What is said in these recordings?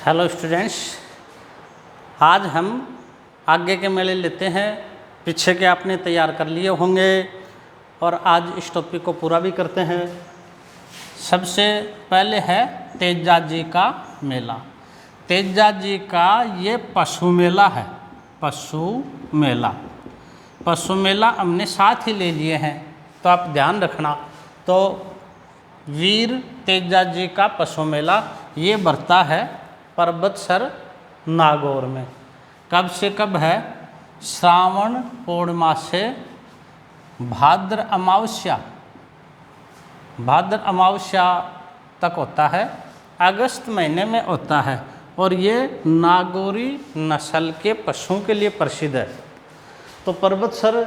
Hello students, आज हम आगे के मेले लेते हैं। पीछे के आपने तैयार कर लिए होंगे और आज इस टॉपिक को पूरा भी करते हैं। सबसे पहले है तेजा जी का मेला। तेजा जी का ये पशु मेला है। पशु मेला हमने साथ ही ले लिए हैं, तो आप ध्यान रखना। तो वीर तेजा जी का पशु मेला ये बढ़ता है पर्वतसर नागौर में। कब से कब है? श्रावण पूर्णिमा से भाद्र अमावस्या तक होता है। अगस्त महीने में होता है और ये नागौरी नस्ल के पशुओं के लिए प्रसिद्ध है। तो पर्वतसर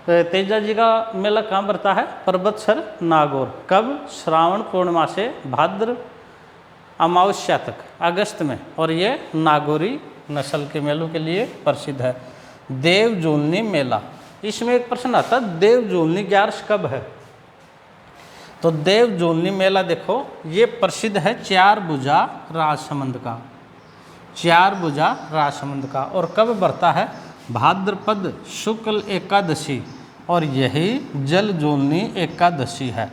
तेजा जी का मेला कहाँ पड़ता है? पर्वतसर नागौर। कब? श्रावण पूर्णिमा से भाद्र अमावस्या तक, अगस्त में। और ये नागौरी नस्ल के मेलों के लिए प्रसिद्ध है। देवजूलनी मेला, इसमें एक प्रश्न आता है, देवजूलनी ग्यारस कब है? तो देवजूलनी मेला देखो, ये प्रसिद्ध है चार भुजा राजसमंद का। और कब बढ़ता है? भाद्रपद शुक्ल एकादशी, और यही जलजूलनी एकादशी है।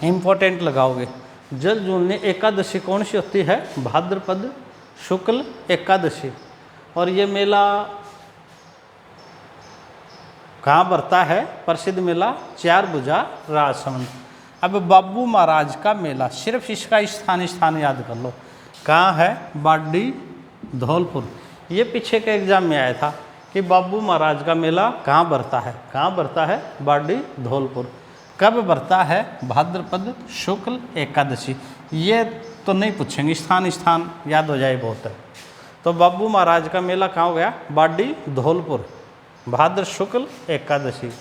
इम्पोर्टेंट लगाओगे। जलजूलनी एकादशी कौन सी होती है? भाद्रपद शुक्ल एकादशी। और ये मेला कहाँ बढ़ता है? प्रसिद्ध मेला चार भुजा राजसमंद। अब बाबू महाराज का मेला, सिर्फ इसका स्थान याद कर लो। कहाँ है? बाडी धौलपुर। ये पीछे के एग्जाम में आया था कि बाबू महाराज का मेला कहाँ बढ़ता है? बाडी धौलपुर। कब बढ़ता है? भाद्रपद शुक्ल एकादशी। ये तो नहीं पूछेंगे, स्थान याद हो जाए बहुत है। तो बाबू महाराज का मेला कहाँ हो गया? बाडी धौलपुर, भाद्र शुक्ल एकादशी।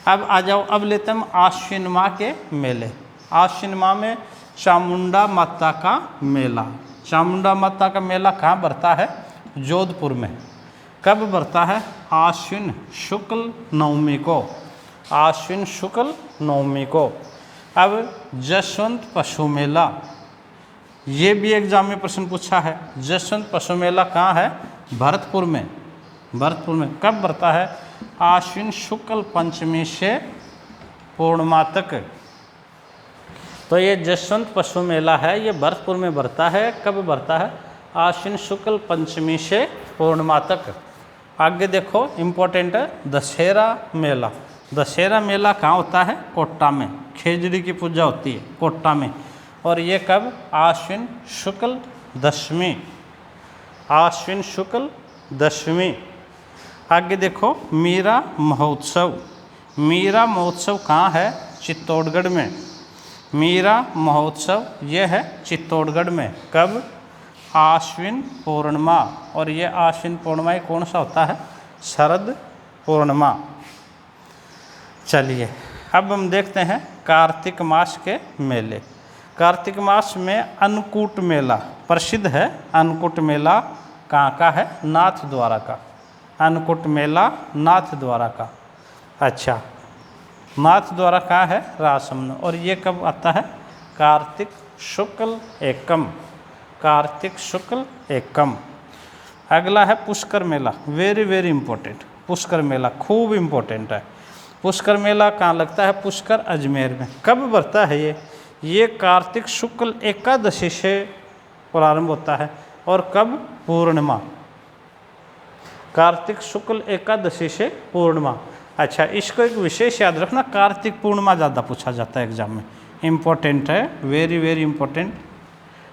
अब आ जाओ, अब लेते हैं हम आश्विन माह के मेले। आश्विन माह में चामुंडा माता का मेला। चामुंडा माता का मेला कहाँ बढ़ता है? जोधपुर में। कब बढ़ता है? आश्विन शुक्ल नवमी को। आश्विन शुक्ल नवमी को। अब जसवंत पशु मेला, ये भी एग्जाम में प्रश्न पूछा है। जसवंत पशु मेला कहाँ है? भरतपुर में। कब बढ़ता है? आश्विन शुक्ल पंचमी से पूर्णिमा तक। तो ये जसवंत पशु मेला है, ये भरतपुर में बढ़ता है। कब बढ़ता है? आश्विन शुक्ल पंचमी से पूर्णिमा तक। आगे देखो, इम्पोर्टेंट है दशहरा मेला। दशहरा मेला कहाँ होता है? कोटा में। खेजड़ी की पूजा होती है कोटा में। और ये कब? आश्विन शुक्ल दशमी। आगे देखो, मीरा महोत्सव। मीरा महोत्सव कहाँ है? चित्तौड़गढ़ में। मीरा महोत्सव ये है चित्तौड़गढ़ में। कब? आश्विन पूर्णिमा। और ये आश्विन पूर्णिमा कौन सा होता है? शरद पूर्णिमा। चलिए, अब हम देखते हैं कार्तिक मास के मेले। कार्तिक मास में अन्नकूट मेला प्रसिद्ध है। अन्नकूट मेला कहाँ का है? नाथद्वारा का। अन्नकूट मेला नाथद्वारा का। अच्छा, नाथद्वारा कहाँ है? राजसमंद। और ये कब आता है? कार्तिक शुक्ल एकम। अगला है पुष्कर मेला। Very important. पुष्कर मेला खूब इम्पोर्टेंट है। पुष्कर मेला कहाँ लगता है? पुष्कर अजमेर में। कब बढ़ता है ये कार्तिक शुक्ल एकादशी से प्रारंभ होता है। और कब? पूर्णिमा। कार्तिक शुक्ल एकादशी से पूर्णिमा। अच्छा, इसको एक विशेष याद रखना, कार्तिक पूर्णिमा ज़्यादा पूछा जाता है एग्जाम में। इम्पोर्टेंट है, वेरी इंपॉर्टेंट।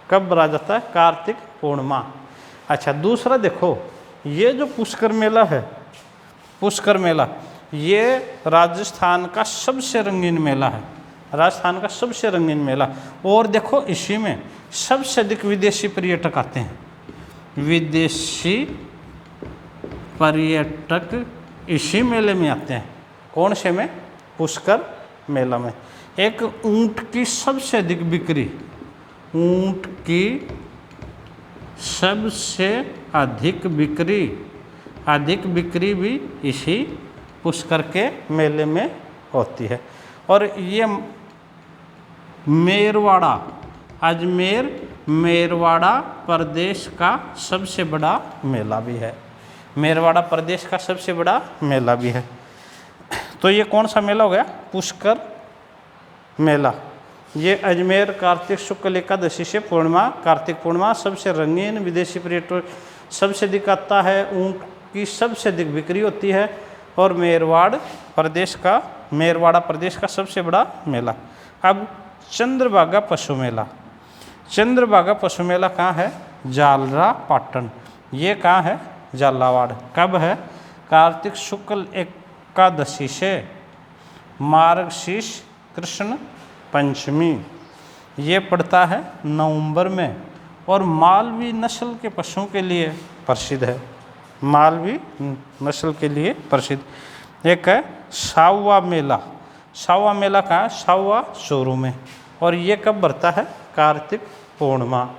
कब बना जाता है? कार्तिक पूर्णिमा। अच्छा, दूसरा देखो, ये जो पुष्कर मेला है, पुष्कर मेला ये राजस्थान का सबसे रंगीन मेला है। और देखो, इसी में सबसे अधिक विदेशी पर्यटक आते हैं। विदेशी पर्यटक इसी मेले में आते हैं। कौन से में? पुष्कर मेला में। एक ऊंट की सबसे अधिक बिक्री भी इसी पुष्कर के मेले में होती है। और ये मेरवाड़ा अजमेर मेरवाड़ा प्रदेश का सबसे बड़ा मेला भी है। मेरवाड़ा प्रदेश का सबसे बड़ा मेला भी है। तो ये कौन सा मेला हो गया? पुष्कर मेला। ये अजमेर कार्तिक शुक्ल एकादशी से पूर्णिमा, कार्तिक पूर्णिमा सबसे रंगीन, विदेशी पर्यटक सबसे अधिक आता है, ऊँट की सबसे अधिक बिक्री होती है और मेरवाड़ा प्रदेश का सबसे बड़ा मेला। अब चंद्रभागा पशु मेला। चंद्रभागा पशु मेला कहाँ है? जालरा पाटन। ये कहाँ है? झालावाड़। कब है? कार्तिक शुक्ल एकादशी से मार्गशीर्ष कृष्ण पंचमी। ये पड़ता है नवंबर में और मालवी नस्ल के पशुओं के लिए प्रसिद्ध है। मालवी नस्ल के लिए प्रसिद्ध। एक है सावा मेला। सावा मेला कहाँ है? सावा चोरू में। और ये कब बढ़ता है? कार्तिक पूर्णिमा।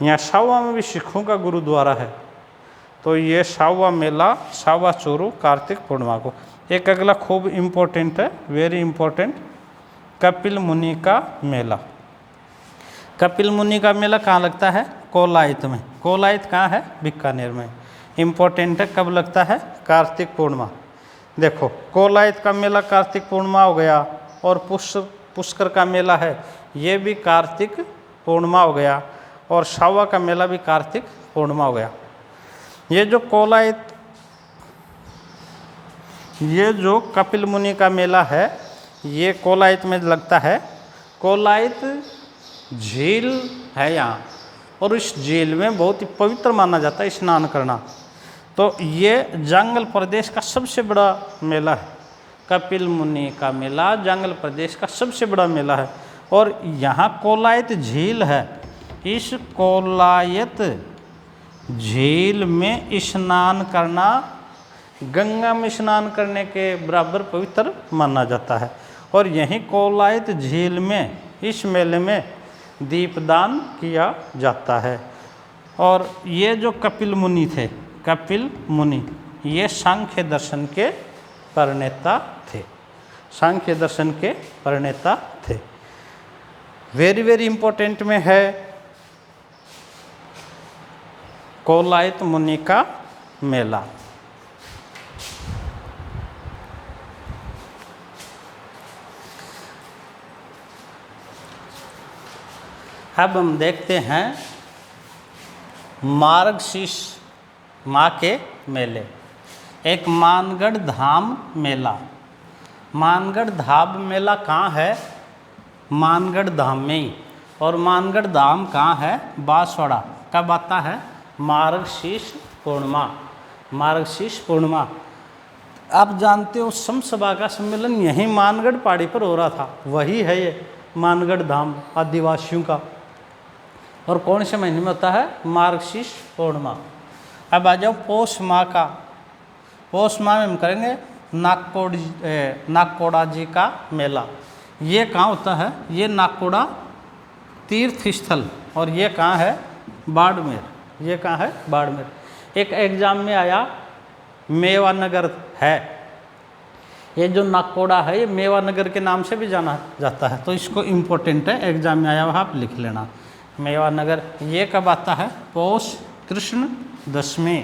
यहाँ सावा में भी सिखों का गुरुद्वारा है, तो ये सावा मेला, सावा चोरू कार्तिक पूर्णिमा को। एक अगला खूब इम्पोर्टेंट है, वेरी इम्पोर्टेंट, कपिल मुनि का मेला। कपिल मुनि का मेला कहाँ लगता है? कोलायत में। कोलायत कहाँ है? बीकानेर में। इम्पोर्टेंट है, कब लगता है? कार्तिक पूर्णिमा। देखो, कोलायत का मेला कार्तिक पूर्णिमा हो गया और पुष्कर का मेला है, ये भी कार्तिक पूर्णिमा हो गया, और सावा का मेला भी कार्तिक पूर्णिमा हो गया। ये जो कोलायत, ये जो कपिल मुनि का मेला है, ये कोलायत में लगता है। कोलायत झील है यहाँ, और इस झील में बहुत ही पवित्र माना जाता है स्नान करना। तो ये जंगल प्रदेश का सबसे बड़ा मेला है। कपिल मुनि का मेला जंगल प्रदेश का सबसे बड़ा मेला है। और यहाँ कोलायत झील है। इस कोलायत झील में स्नान करना गंगा में स्नान करने के बराबर पवित्र माना जाता है। और यहीं कोलायत झील में, इस मेले में दीपदान किया जाता है। और ये जो कपिल मुनि थे, कपिल मुनि, ये सांख्य दर्शन के प्रणेता थे। सांख्य दर्शन के प्रणेता थे। वेरी वेरी इंपॉर्टेंट में है कोलायत मुनि का मेला। अब हम देखते हैं मार्गशीर्ष माह के मेले। एक मानगढ़ धाम मेला। मानगढ़ धाम मेला कहाँ है? मानगढ़ धाम में ही। और मानगढ़ धाम कहाँ है? बांसवाड़ा। कब आता है? मार्गशीर्ष पूर्णिमा। मार्गशीर्ष पूर्णिमा। आप जानते हो समसभा का सम्मेलन यहीं मानगढ़ पहाड़ी पर हो रहा था, वही है ये मानगढ़ धाम आदिवासियों का। और कौन से महीने में होता है? मार्गशीर्ष पूर्णिमा। अब आ जाओ पौष माह का। पौष माह में हम करेंगे नागकोड़ा जी का मेला। ये कहाँ होता है? ये नागकोड़ा तीर्थ स्थल। और ये कहाँ है? बाड़मेर। ये कहाँ है? बाड़मेर। एक एग्जाम में आया, मेवा नगर है। ये जो नागकोड़ा है, ये मेवा नगर के नाम से भी जाना जाता है, तो इसको इम्पोर्टेंट है, एग्जाम में आया वहाँ आप लिख लेना। मेवा नगर। ये कब आता है? पौष कृष्ण दशमी।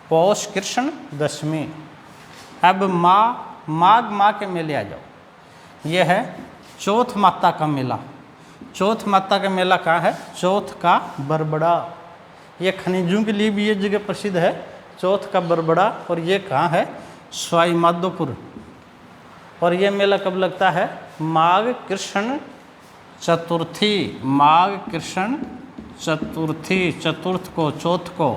पौष कृष्ण दशमी। अब माघ माह के मेले आ जाओ। ये है चौथ माता का मेला। चौथ माता का मेला कहाँ है? चौथ का बरबड़ा। ये खनिजों के लिए भी ये जगह प्रसिद्ध है, चौथ का बरबड़ा। और ये कहाँ है? सवाई माधोपुर। और ये मेला कब लगता है? माघ कृष्ण चतुर्थी। माघ कृष्ण चतुर्थी, चतुर्थ को, चौथ को।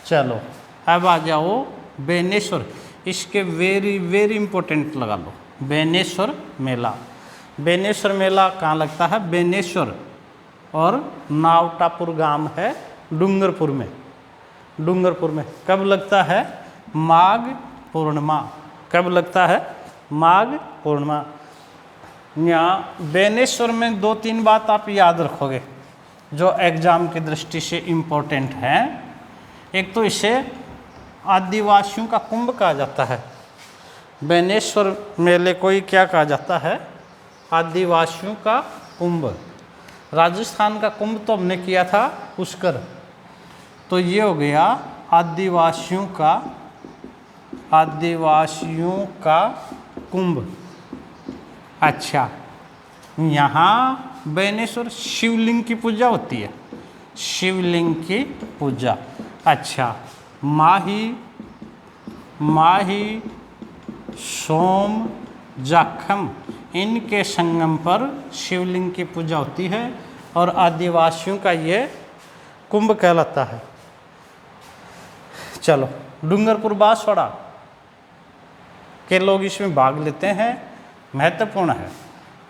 चलो अब आ जाओ बेनेश्वर। इसके वेरी वेरी इंपॉर्टेंट लगा लो, बेनेश्वर मेला। बेनेश्वर मेला कहाँ लगता है? बेनेश्वर और नावटापुर गांव है डूंगरपुर में। डूंगरपुर में। कब लगता है? माघ पूर्णिमा। कब लगता है? माघ पूर्णिमा। यहाँ बेनेश्वर में 2-3 बात आप याद रखोगे जो एग्जाम की दृष्टि से इम्पोर्टेंट हैं। एक तो इसे आदिवासियों का कुंभ कहा जाता है। बेनेश्वर मेले को ही क्या कहा जाता है? आदिवासियों का कुंभ। राजस्थान का कुंभ तो हमने किया था पुष्कर, तो ये हो गया आदिवासियों का कुंभ। अच्छा, यहाँ बेनेश्वर शिवलिंग की पूजा होती है, शिवलिंग की पूजा। अच्छा, माही सोम जाखम इनके संगम पर शिवलिंग की पूजा होती है और आदिवासियों का ये कुंभ कहलाता है। चलो, डूंगरपुर बांसवाड़ा के लोग इसमें भाग लेते हैं, महत्वपूर्ण है।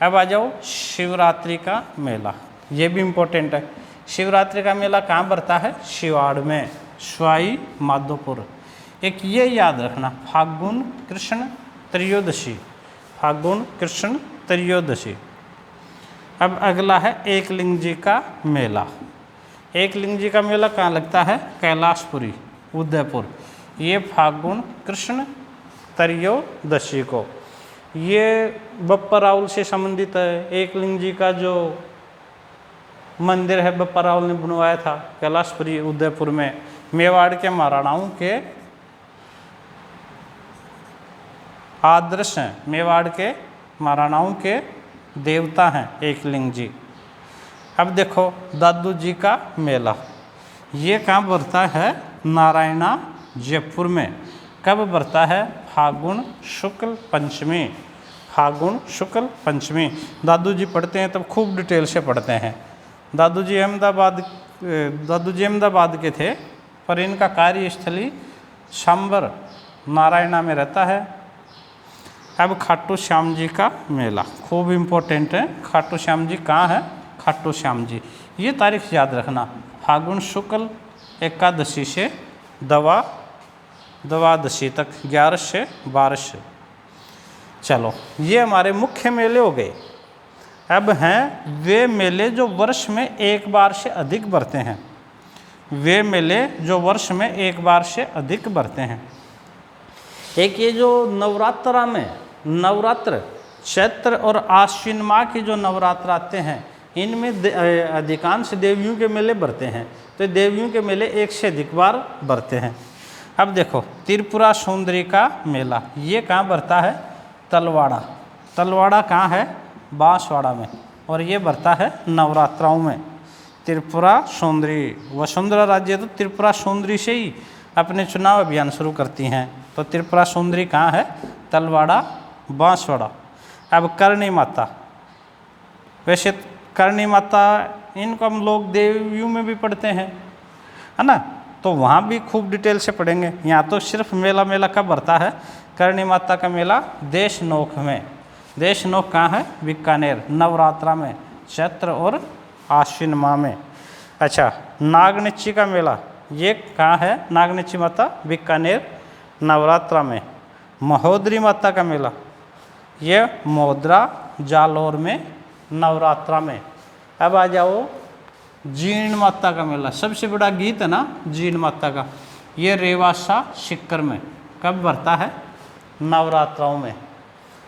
अब आ जाओ शिवरात्रि का मेला, ये भी इम्पोर्टेंट है। शिवरात्रि का मेला कहाँ पड़ता है? शिवाड़ में, सवाई माधोपुर। एक ये याद रखना, फाल्गुन कृष्ण त्रयोदशी, फाल्गुन कृष्ण त्रयोदशी। अब अगला है एकलिंग जी का मेला। एकलिंग जी का मेला कहाँ लगता है? कैलाशपुरी, उदयपुर। ये फाल्गुन कृष्ण त्रयोदशी को। ये बप्पा राउल से संबंधित है। एकलिंग जी का जो मंदिर है बप्पा राउल ने बनवाया था कैलाशपुरी उदयपुर में। मेवाड़ के महाराणाओं के आदर्श हैं, मेवाड़ के महाराणाओं के देवता हैं एकलिंग जी। अब देखो दादू जी का मेला, ये कहाँ पड़ता है? नारायणा जयपुर में। कब पड़ता है? फाल्गुन शुक्ल पंचमी, फाल्गुन शुक्ल पंचमी। दादू जी पढ़ते हैं तब खूब डिटेल से पढ़ते हैं। दादू जी अहमदाबाद के थे, पर इनका कार्यस्थली सांबर नारायणा में रहता है। अब खाटू श्याम जी का मेला खूब इम्पोर्टेंट है। खाटू श्याम जी कहाँ है? खाटू श्याम जी, ये तारीख याद रखना, फाल्गुन शुक्ल एकादशी से द्वादशी तक, 11 से 12। चलो, ये हमारे मुख्य मेले हो गए। अब हैं वे मेले जो वर्ष में एक बार से अधिक बढ़ते हैं, वे मेले जो वर्ष में एक बार से अधिक बढ़ते हैं। एक ये जो नवरात्र चैत्र और आश्विन माह के जो नवरात्र आते हैं, इनमें अधिकांश देवियों के मेले बढ़ते हैं। तो देवियों के मेले एक से अधिक बार बढ़ते हैं। अब देखो त्रिपुरा सुंदरी का मेला, ये कहाँ बढ़ता है? तलवाड़ा कहाँ है? बांसवाड़ा में। और ये बढ़ता है नवरात्राओं में। त्रिपुरा सुंदरी, वसुंधरा राज्य तो त्रिपुरा सुंदरी से ही अपने चुनाव अभियान शुरू करती हैं। तो त्रिपुरा सुंदरी कहाँ है? तलवाड़ा, बांसवाड़ा। अब करणी माता, वैसे करणी माता इनको हम लोग देवियों में भी पढ़ते हैं, है ना, तो वहाँ भी खूब डिटेल से पढ़ेंगे। यहाँ तो सिर्फ मेला कब बढ़ता है? करणी माता का मेला देशनोक में। देशनोक कहाँ है? बीकानेर, नवरात्रा में, चैत्र और आश्विन माह में। अच्छा, नागनिच्ची का मेला, ये कहाँ है? नागनिच्ची माता बीकानेर, नवरात्रा में। महोदरी माता का मेला, ये महोदरा जालौर में, नवरात्रा में। अब आ जाओ जीण माता का मेला, सबसे बड़ा गीत है ना जीण माता का, ये रेवासा सिक्कर में। कब बढ़ता है? नवरात्राओं में।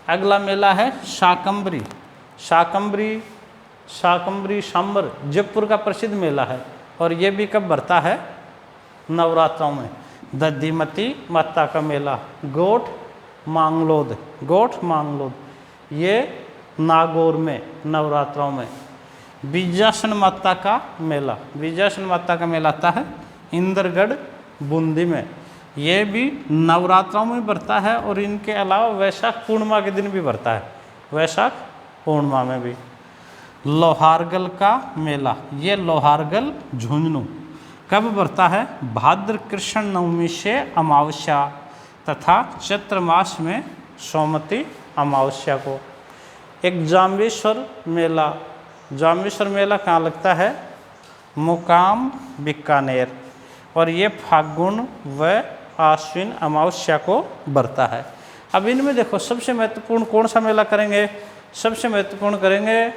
अगला मेला है शाकंभरी सांबर, जयपुर का प्रसिद्ध मेला है, और ये भी कब बढ़ता है? नवरात्राओं में। दधिमती माता का मेला, गोठ मांगलोद, ये नागौर में, नवरात्राओं में। बीजासन माता का मेला आता है इंद्रगढ़, बूंदी में। ये भी नवरात्राओं में बढ़ता है, और इनके अलावा वैशाख पूर्णिमा के दिन भी बढ़ता है, वैशाख पूर्णिमा में भी। लोहारगल का मेला, ये लोहारगल झुंझुनू, कब बढ़ता है? भाद्र कृष्ण नवमी से अमावस्या तथा चैत्र मास में सोमवती अमावस्या को। एक जाम्बेश्वर मेला कहाँ लगता है? मुकाम बीकानेर, और ये फाल्गुन व आश्विन अमावस्या को बढ़ता है। अब इनमें देखो सबसे महत्वपूर्ण कौन सा मेला करेंगे? सबसे महत्वपूर्ण करेंगे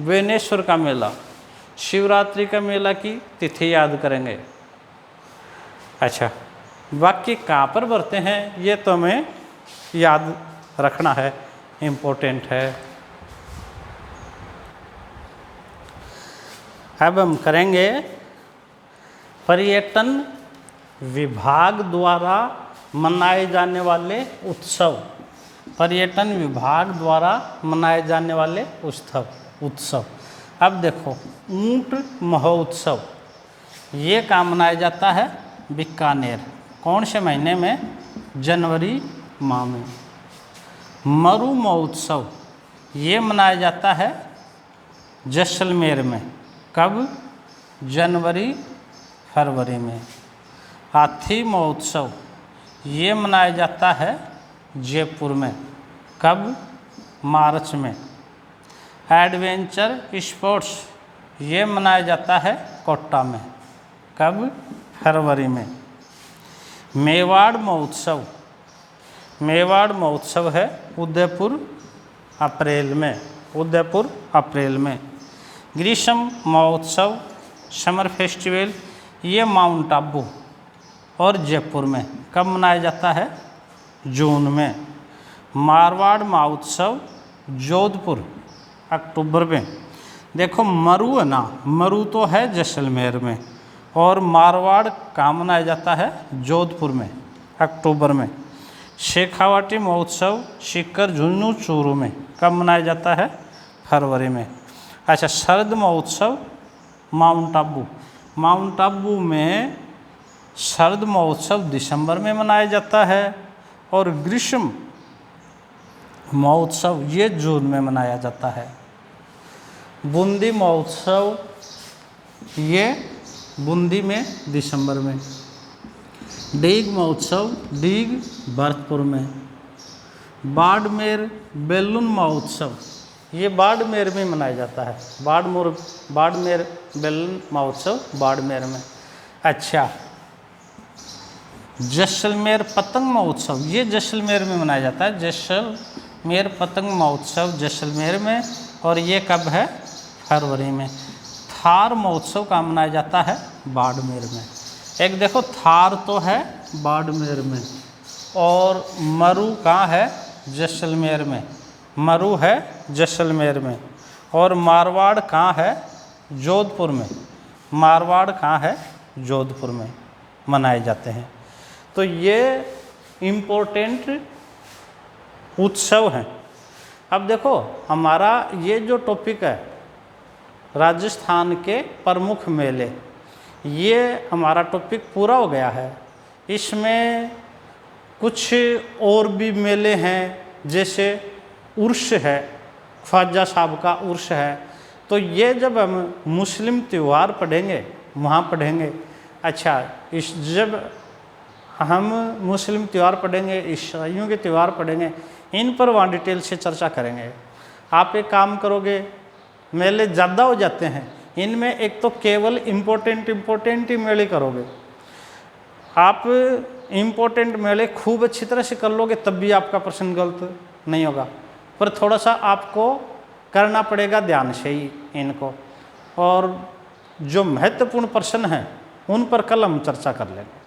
बेनेश्वर का मेला, शिवरात्रि का मेला की तिथि याद करेंगे। अच्छा, बाकी कहाँ पर बढ़ते हैं ये तो हमें याद रखना है, इम्पोर्टेंट है। अब हम करेंगे पर्यटन विभाग द्वारा मनाए जाने वाले उत्सव। पर्यटन विभाग द्वारा मनाए जाने वाले उत्सव। अब देखो, ऊंट महोत्सव ये कहाँ मनाया जाता है? बीकानेर। कौन से महीने में? जनवरी माह में। मरु महोत्सव ये मनाया जाता है जैसलमेर में। कब? जनवरी फरवरी में। हाथी महोत्सव ये मनाया जाता है जयपुर में। कब? मार्च में। एडवेंचर स्पोर्ट्स ये मनाया जाता है कोटा में। कब? फरवरी में। मेवाड़ महोत्सव है उदयपुर अप्रैल में। ग्रीष्म महोत्सव समर फेस्टिवल ये माउंट आबू और जयपुर में। कब मनाया जाता है? जून में। मारवाड़ महोत्सव जोधपुर अक्टूबर में। देखो मरु है ना, मरु तो है जैसलमेर में, और मारवाड़ कहाँ मनाया जाता है? जोधपुर में, अक्टूबर में। शेखावाटी महोत्सव सीकर झुंझुनू चूरू में। कब मनाया जाता है? फरवरी में। अच्छा, शरद महोत्सव माउंट आबू में शरद महोत्सव दिसंबर में मनाया जाता है, और ग्रीष्म महोत्सव ये जून में मनाया जाता है। बूंदी महोत्सव ये बूंदी में दिसंबर में। डीग महोत्सव डीग भरतपुर में। बाड़मेर बैलून महोत्सव ये बाड़मेर में मनाया जाता है। बाड़मेर बैलून महोत्सव बाड़मेर में। अच्छा, जैसलमेर पतंग महोत्सव ये जैसलमेर में मनाया जाता है। जैसलमेर पतंग महोत्सव जैसलमेर में, और ये कब है? फरवरी में। थार महोत्सव का मनाया जाता है बाड़मेर में। एक देखो, थार तो है बाड़मेर में, और मरु कहाँ है? जैसलमेर में। मरु है जैसलमेर में, और मारवाड़ कहाँ है? जोधपुर में। मारवाड़ कहाँ है? जोधपुर में मनाए जाते हैं। तो ये इम्पोर्टेंट उत्सव हैं। अब देखो, हमारा ये जो टॉपिक है राजस्थान के प्रमुख मेले, ये हमारा टॉपिक पूरा हो गया है। इसमें कुछ और भी मेले हैं, जैसे उर्स है, ख्वाजा साहब का उर्स है। तो ये जब हम मुस्लिम त्यौहार पढ़ेंगे वहाँ पढ़ेंगे। अच्छा, जब हम मुस्लिम त्यौहार पढ़ेंगे, ईसाइयों के त्यौहार पढ़ेंगे, इन पर वहाँ डिटेल से चर्चा करेंगे। आप एक काम करोगे, मेले ज़्यादा हो जाते हैं, इनमें एक तो केवल इम्पोर्टेंट ही मेले करोगे। आप इम्पोर्टेंट मेले खूब अच्छी तरह से कर लोगे तब भी आपका प्रश्न गलत नहीं होगा, पर थोड़ा सा आपको करना पड़ेगा ध्यान से ही इनको। और जो महत्वपूर्ण प्रश्न हैं उन पर कल हम चर्चा कर लेंगे।